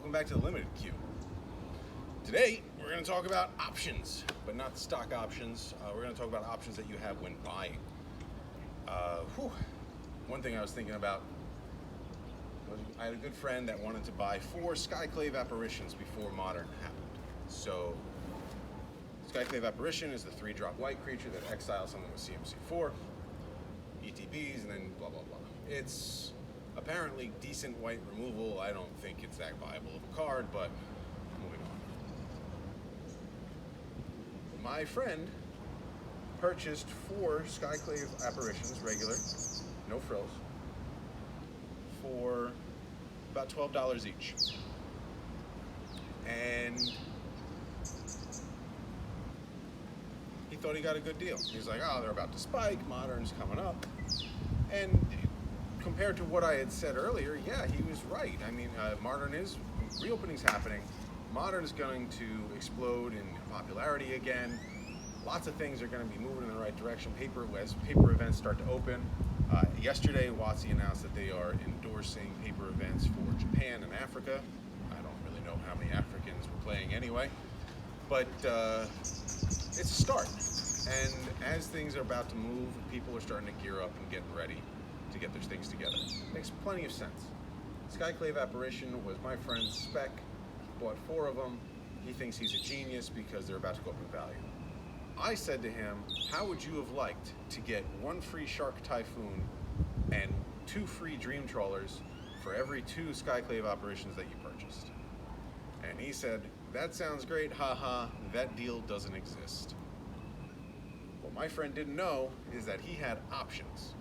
welcome back to the Limited Queue. Today, we're going to talk about options, but not stock options. We're going to talk about options that you have when buying. One thing I was thinking about was I had a good friend that wanted to buy 4 Skyclave apparitions before Modern happened. So, Skyclave apparition is the 3-drop white creature that exiles something with CMC4, ETBs, and then blah blah blah. It's apparently decent white removal. I don't think it's that viable of a card, but moving on. My friend purchased 4 Skyclave apparitions, regular, no frills, for about $12 each. And he thought he got a good deal. He's like, oh, they're about to spike, Modern's coming up. And compared to what I had said earlier, yeah, he was right. I mean, Modern is, reopening's happening. Modern is going to explode in popularity again. Lots of things are going to be moving in the right direction. As paper events start to open. Yesterday, WotC announced that they are endorsing paper events for Japan and Africa. I don't really know how many Africans were playing anyway. But it's a start. And as things are about to move, people are starting to gear up and getting ready to get their things together. Makes plenty of sense. Skyclave Apparition was my friend's spec. He bought 4 of them. He thinks he's a genius because they're about to go up in value. I said to him, how would you have liked to get 1 free Shark Typhoon and 2 free Dream Trawlers for every 2 Skyclave Apparitions that you purchased? And he said, that sounds great, haha, that deal doesn't exist. What my friend didn't know is that he had options.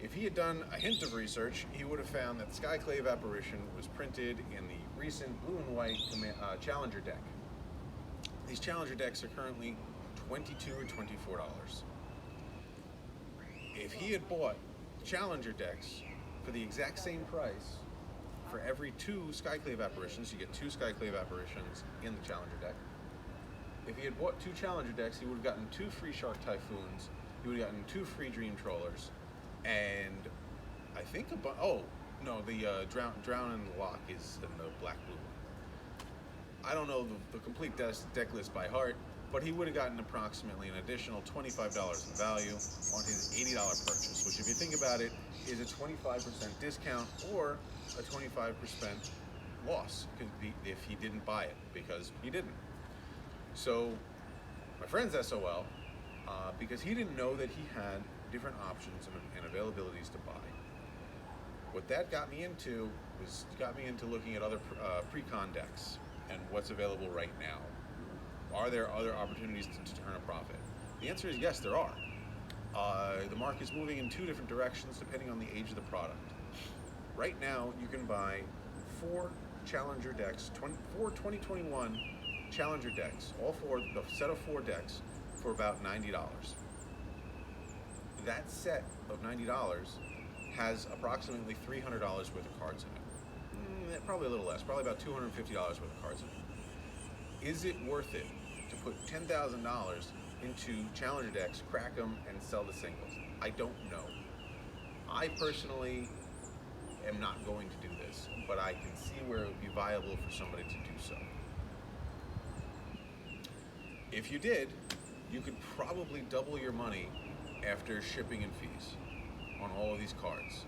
If he had done a hint of research, he would have found that Skyclave Apparition was printed in the recent blue and white Challenger deck. These Challenger decks are currently $22 or $24. If he had bought Challenger decks for the exact same price, for every 2 Skyclave Apparitions, you get 2 Skyclave Apparitions in the Challenger deck. If he had bought 2 Challenger decks, he would have gotten 2 free Shark Typhoons, he would have gotten 2 free Dream Trawlers, and I think the Drown in the Lock is in the black-blue one. I don't know the complete deck list by heart, but he would have gotten approximately an additional $25 in value on his $80 purchase, which if you think about it, is a 25% discount or a 25% loss if he didn't buy it, because he didn't. So my friend's SOL, because he didn't know that he had different options and availabilities to buy. What that got me into looking at other Precon decks and what's available right now. Are there other opportunities to turn a profit? The answer is yes, there are. The market is moving in 2 different directions depending on the age of the product. Right now, you can buy 4 Challenger decks, 4 2021 Challenger decks, the set of 4 decks, for about $90. That set of $90 has approximately $300 worth of cards in it. Probably a little less, probably about $250 worth of cards in it. Is it worth it to put $10,000 into Challenger decks, crack them, and sell the singles? I don't know. I personally am not going to do this, but I can see where it would be viable for somebody to do so. If you did, you could probably double your money after shipping and fees on all of these cards.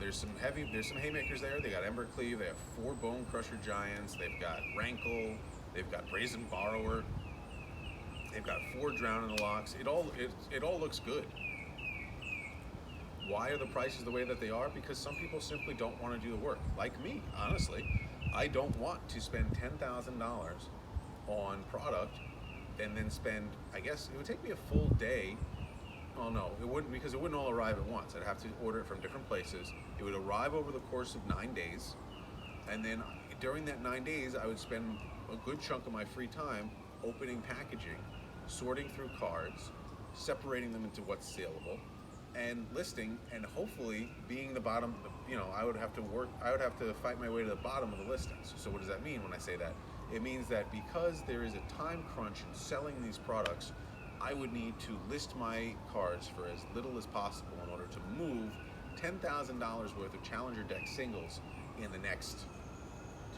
There's some haymakers there. They got Embercleave, they have 4 Bone Crusher Giants, they've got Rankle, they've got Brazen Borrower, they've got 4 Drown in the Locks. It all looks good. Why are the prices the way that they are? Because some people simply don't want to do the work. Like me, honestly. I don't want to spend $10,000 on product and then spend, I guess, it would take me a full day. Oh no, it wouldn't, because it wouldn't all arrive at once. I'd have to order it from different places. It would arrive over the course of 9 days. And then during that 9 days, I would spend a good chunk of my free time opening packaging, sorting through cards, separating them into what's saleable, and listing, and hopefully being the bottom, I would have to fight my way to the bottom of the listings. So what does that mean when I say that? It means that because there is a time crunch in selling these products, I would need to list my cards for as little as possible in order to move $10,000 worth of Challenger deck singles in the next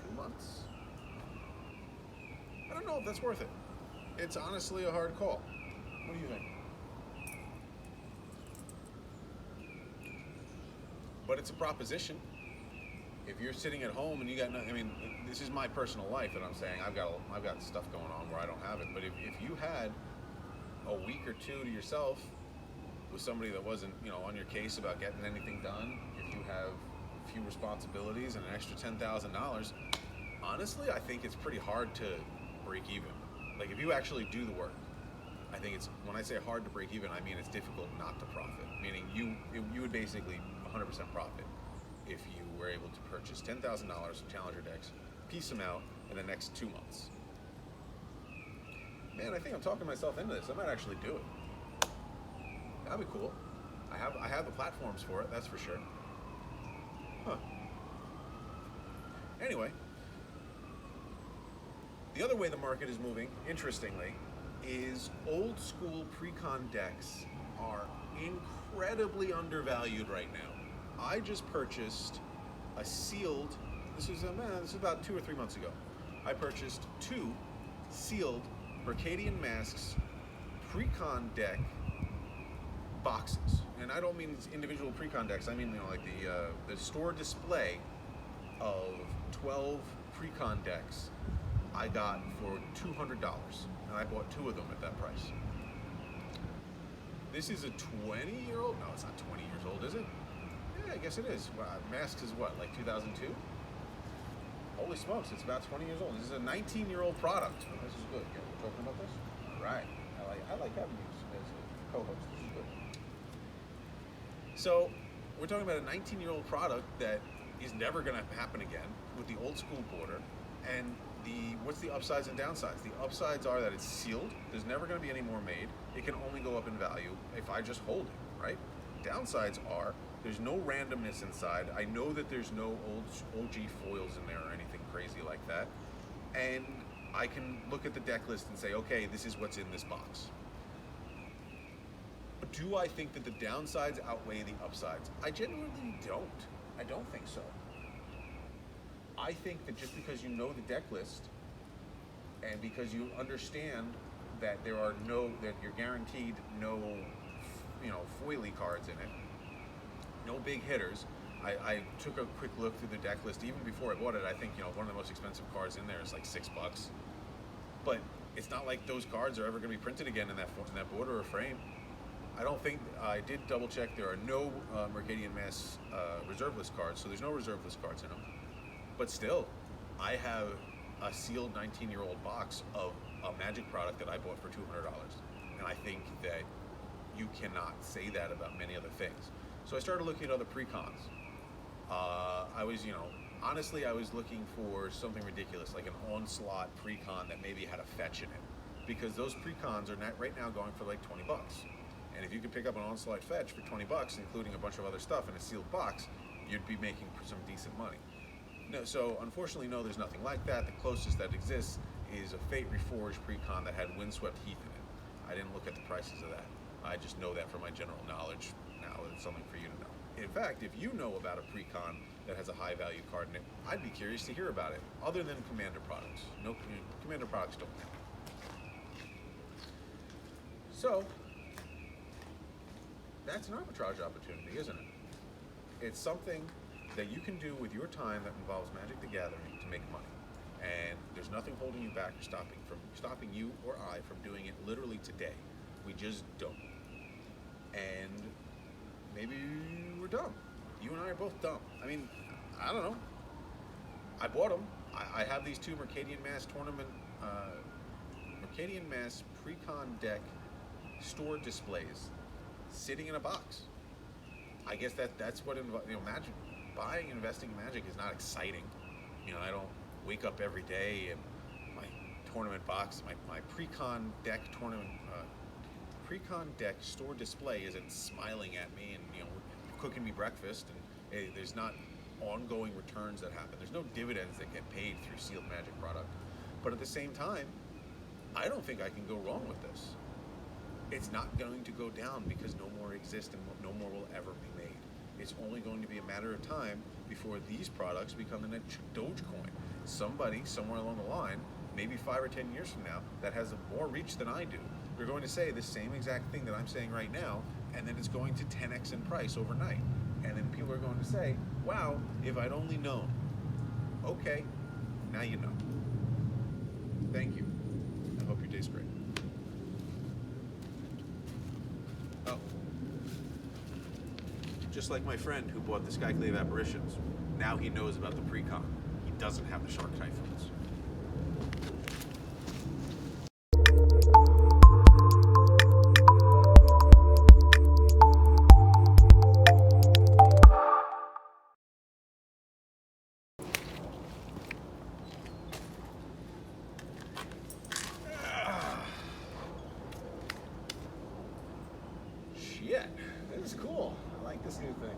2 months. I don't know if that's worth it. It's honestly a hard call. What do you think? But it's a proposition. If you're sitting at home and you got nothing, I mean, this is my personal life that I'm saying. I've got stuff going on where I don't have it. But if you had a week or two to yourself with somebody that wasn't, on your case about getting anything done, if you have a few responsibilities and an extra $10,000, honestly, I think it's pretty hard to break even. Like, if you actually do the work, I think it's, when I say hard to break even, I mean it's difficult not to profit. Meaning you would basically 100% profit if you were able to purchase $10,000 of Challenger decks, piece them out in the next 2 months. Man, I think I'm talking myself into this. I might actually do it. That'd be cool. I have the platforms for it, that's for sure. Huh. Anyway, the other way the market is moving, interestingly, is old school Precon decks are incredibly undervalued right now. I just purchased a sealed, this is about 2 or 3 months ago. I purchased 2 sealed Mercadian Masks Precon deck boxes. And I don't mean individual Precon decks, I mean like the store display of 12 Precon decks I got for $200, and I bought 2 of them at that price. This is a 20-year-old? No, it's not 20 years old, is it? Yeah, I guess it is. Masks is what, like 2002? Holy smokes, it's about 20 years old. This is a 19-year-old product. Oh, this is good. Yeah, we're talking about this? All right. I like having you as a co-host. This is good. So, we're talking about a 19-year-old product that is never going to happen again with the old school border. And what's the upsides and downsides? The upsides are that it's sealed. There's never going to be any more made. It can only go up in value if I just hold it, right? Downsides are there's no randomness inside. I know that there's no old OG foils in there or anything crazy like that. And I can look at the deck list and say, okay, this is what's in this box. But do I think that the downsides outweigh the upsides? I genuinely don't. I don't think so. I think that just because you know the deck list and because you understand that that you're guaranteed no, foily cards in it, no big hitters. I took a quick look through the deck list even before I bought it. I think one of the most expensive cards in there is like $6, but it's not like those cards are ever going to be printed again in that border or frame. I don't think, I did double check, there are no Mercadian Mass reserve list cards, so there's no reserve list cards in them. But still, I have a sealed 19-year-old box of a Magic product that I bought for $200. And I think that you cannot say that about many other things. So I started looking at other Precons. Honestly, I was looking for something ridiculous, like an Onslaught Precon that maybe had a fetch in it. Because those Precons are right now going for like $20. And if you could pick up an Onslaught fetch for $20, including a bunch of other stuff in a sealed box, you'd be making some decent money. No, so unfortunately, no, there's nothing like that. The closest that exists is a Fate Reforged Precon that had Windswept Heath in it. I didn't look at the prices of that. I just know that from my general knowledge. Now it's something for you to know. In fact, if you know about a Precon that has a high value card in it, I'd be curious to hear about it, other than Commander products. No, Commander products don't count. So, that's an arbitrage opportunity, isn't it? It's something that you can do with your time that involves Magic the Gathering to make money. And there's nothing holding you back or stopping you or I from doing it literally today. We just don't. And maybe we're dumb. You and I are both dumb. I mean, I don't know. I bought them. I have these 2 Mercadian Mass Mercadian Mass Precon deck store displays sitting in a box. I guess that's what Magic. Buying and investing in Magic is not exciting. I don't wake up every day and my tournament box, my Precon deck Precon deck store display isn't smiling at me and cooking me breakfast, and there's not ongoing returns that happen. There's no dividends that get paid through sealed Magic product. But at the same time, I don't think I can go wrong with this. It's not going to go down because no more exist and no more will ever be made. It's only going to be a matter of time before these products become the next Dogecoin. Somebody, somewhere along the line, maybe 5 or 10 years from now, that has more reach than I do, they're going to say the same exact thing that I'm saying right now, and then it's going to 10x in price overnight. And then people are going to say, wow, if I'd only known. Okay, now you know. Thank you. I hope your day's great. Oh. Just like my friend who bought the Skyclave Apparitions, now he knows about the Precon. He doesn't have the Shark Typhoons. Shit, this is cool. I like this new thing.